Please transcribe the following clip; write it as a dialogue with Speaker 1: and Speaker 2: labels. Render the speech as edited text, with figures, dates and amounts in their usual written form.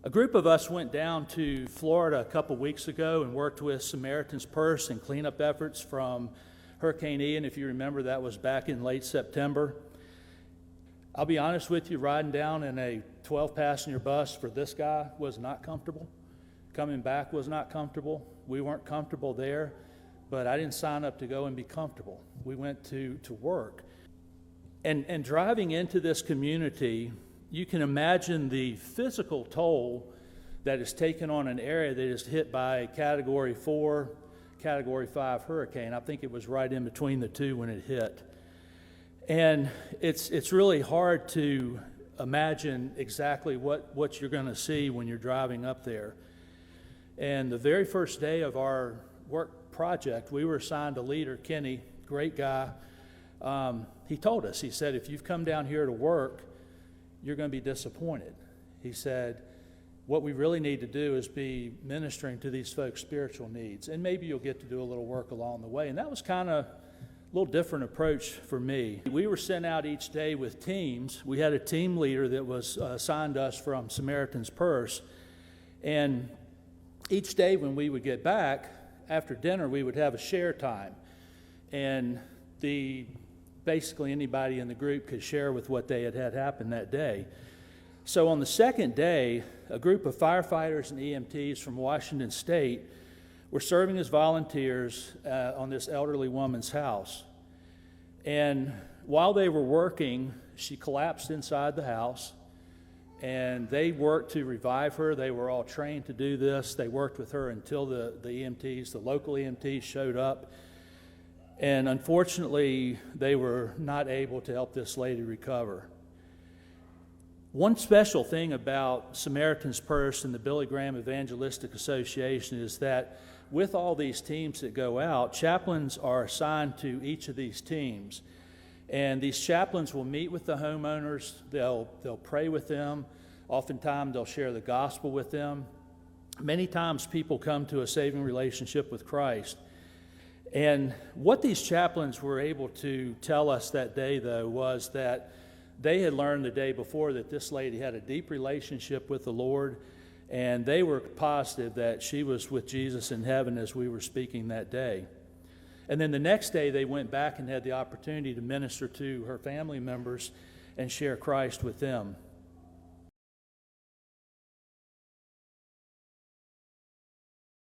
Speaker 1: A group of us went down to Florida a couple weeks ago and worked with Samaritan's Purse and cleanup efforts from Hurricane Ian. If you remember, that was back in late September. I'll be honest with you, riding down in a 12-passenger bus for this guy was not comfortable. Coming back was not comfortable. We weren't comfortable there, but I didn't sign up to go and be comfortable. We went to work. And driving into this community, you can imagine the physical toll that is taken on an area that is hit by a Category 4, Category 5 hurricane. I think it was right in between the two when it hit. And it's really hard to imagine exactly what you're going to see when you're driving up there. And the very first day of our work project, we were assigned a leader, Kenny, great guy. He told us, he said, if you've come down here to work, you're going to be disappointed. He said, what we really need to do is be ministering to these folks' spiritual needs, and maybe you'll get to do a little work along the way. And that was kind of a little different approach for me. We were sent out each day with teams. We had a team leader that was assigned us from Samaritan's Purse, and each day when we would get back, after dinner, we would have a share time, and basically anybody in the group could share with what they had happen that day. So on the second day, a group of firefighters and EMTs from Washington State were serving as volunteers on this elderly woman's house. And while they were working, she collapsed inside the house, and they worked to revive her. They were all trained to do this. They worked with her until the EMTs, the local EMTs, showed up. And unfortunately, they were not able to help this lady recover. One special thing about Samaritan's Purse and the Billy Graham Evangelistic Association is that with all these teams that go out, chaplains are assigned to each of these teams. And these chaplains will meet with the homeowners. They'll pray with them. Oftentimes, they'll share the gospel with them. Many times, people come to a saving relationship with Christ. And what these chaplains were able to tell us that day, though, was that they had learned the day before that this lady had a deep relationship with the Lord, and they were positive that she was with Jesus in heaven as we were speaking that day. And then the next day, they went back and had the opportunity to minister to her family members and share Christ with them.